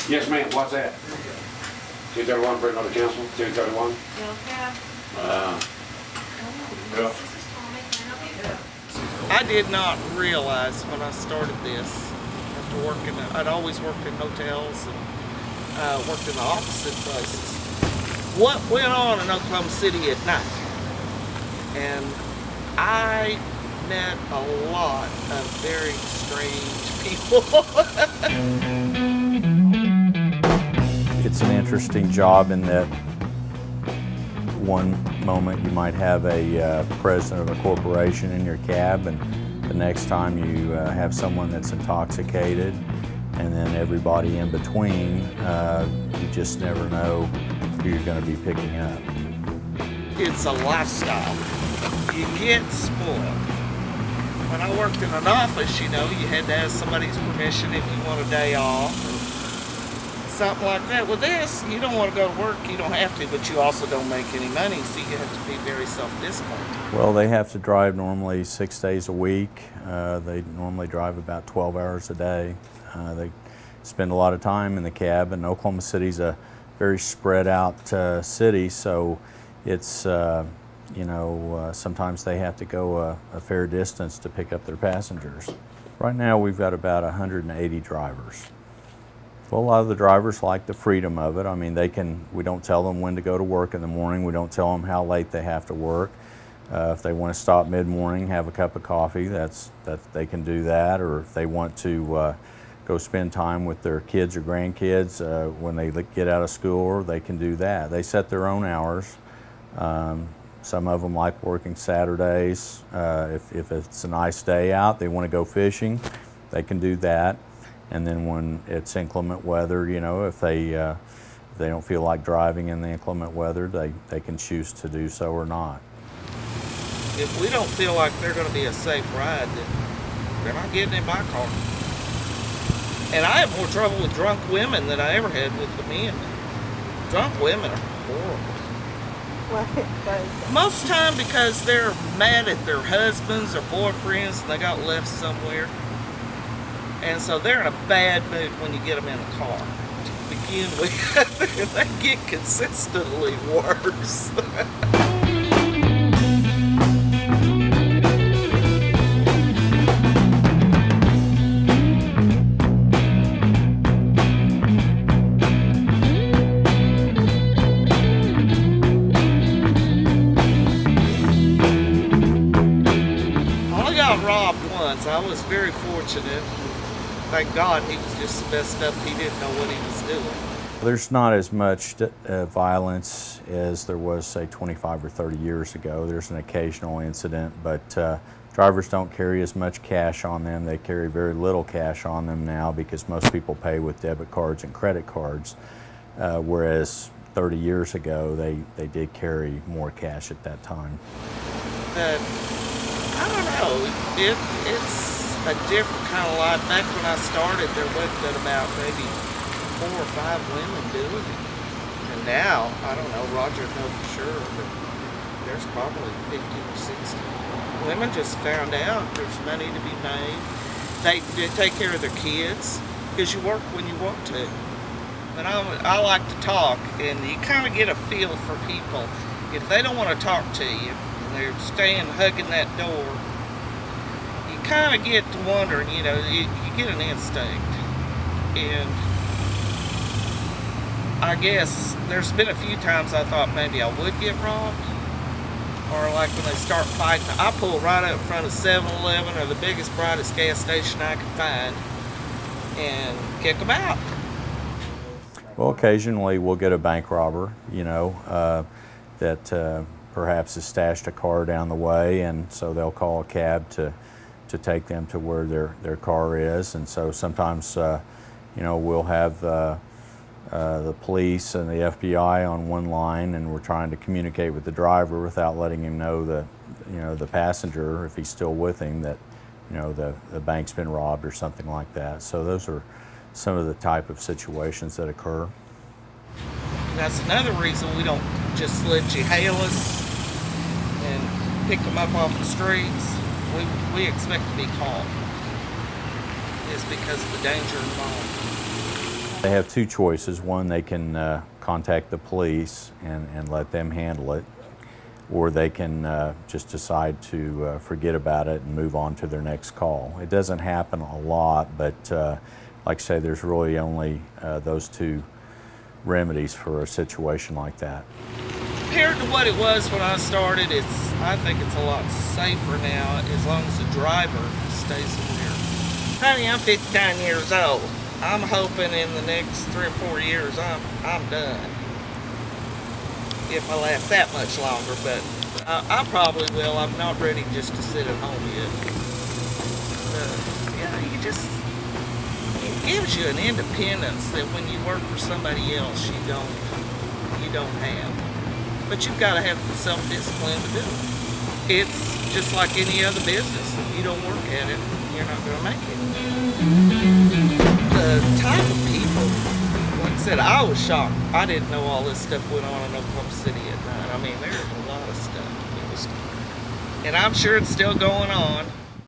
Yes, ma'am. What's that? 231 for another council? 231? Yeah. I did not realize when I started this, after working, I'd always worked in hotels and worked in the opposite places, what went on in Oklahoma City at night. And I met a lot of very strange people. It's an interesting job in that one moment you might have a president of a corporation in your cab, and the next time you have someone that's intoxicated, and then everybody in between. You just never know who you're going to be picking up. It's a lifestyle. You get spoiled. When I worked in an office, you know, you had to ask somebody's permission if you want a day off or something like that. With this, you don't want to go to work, you don't have to, but you also don't make any money, so you have to be very self-disciplined. Well, they have to drive normally 6 days a week. They normally drive about 12 hours a day. They spend a lot of time in the cab, and Oklahoma City's a very spread out city, so it's you know, sometimes they have to go a fair distance to pick up their passengers. Right now we've got about 180 drivers. Well, a lot of the drivers like the freedom of it. I mean, we don't tell them when to go to work in the morning. We don't tell them how late they have to work. If they want to stop mid-morning, have a cup of coffee, they can do that. Or if they want to go spend time with their kids or grandkids when they get out of school, they can do that. They set their own hours. Some of them like working Saturdays. If it's a nice day out, they want to go fishing, they can do that. And then when it's inclement weather, you know, if they don't feel like driving in the inclement weather, they can choose to do so or not. If we don't feel like they're going to be a safe ride, then they're not getting in my car. And I have more trouble with drunk women than I ever had with the men. Drunk women are horrible. Most of the time because they're mad at their husbands or boyfriends and they got left somewhere. And so they're in a bad mood when you get them in the car. To begin with, they get consistently worse. Robbed once. I was very fortunate. Thank God he was just messed up. He didn't know what he was doing. There's not as much violence as there was, say, 25 or 30 years ago. There's an occasional incident, but drivers don't carry as much cash on them. They carry very little cash on them now because most people pay with debit cards and credit cards, whereas 30 years ago they did carry more cash at that time. I don't know, it's a different kind of life. Back when I started, there wasn't about maybe 4 or 5 women doing it. And now, I don't know, Roger knows for sure, but there's probably 50 or 60. Women just found out there's money to be made. They take care of their kids, because you work when you want to. And I like to talk, and you kind of get a feel for people. If they don't want to talk to you, they're staying hugging that door, you kind of get to wondering, you know, you get an instinct. And I guess there's been a few times I thought maybe I would get robbed, or like when they start fighting, I pull right up in front of 7-Eleven or the biggest, brightest gas station I can find and kick them out. Well, occasionally we'll get a bank robber, you know, that perhaps has stashed a car down the way, and so they'll call a cab to take them to where their car is. And so sometimes, you know, we'll have the police and the FBI on one line, and we're trying to communicate with the driver without letting him know the passenger, if he's still with him, that, you know, the bank's been robbed or something like that. So those are some of the type of situations that occur. That's another reason we don't just let you hail us and pick them up off the streets. We expect to be caught. It's because of the danger involved. They have two choices. One, they can contact the police and let them handle it, or they can just decide to forget about it and move on to their next call. It doesn't happen a lot, but like I say, there's really only those two remedies for a situation like that. Compared to what it was when I started, I think it's a lot safer now as long as the driver stays aware. Honey, I'm 59 years old. I'm hoping in the next 3 or 4 years I'm done. If I last that much longer, but I probably will. I'm not ready just to sit at home yet. It gives you an independence that when you work for somebody else you don't have. But you've got to have the self-discipline to do it. It's just like any other business. If you don't work at it, you're not going to make it. The type of people, like I said, I was shocked. I didn't know all this stuff went on in Oklahoma City at night. I mean, there's a lot of stuff. And I'm sure it's still going on.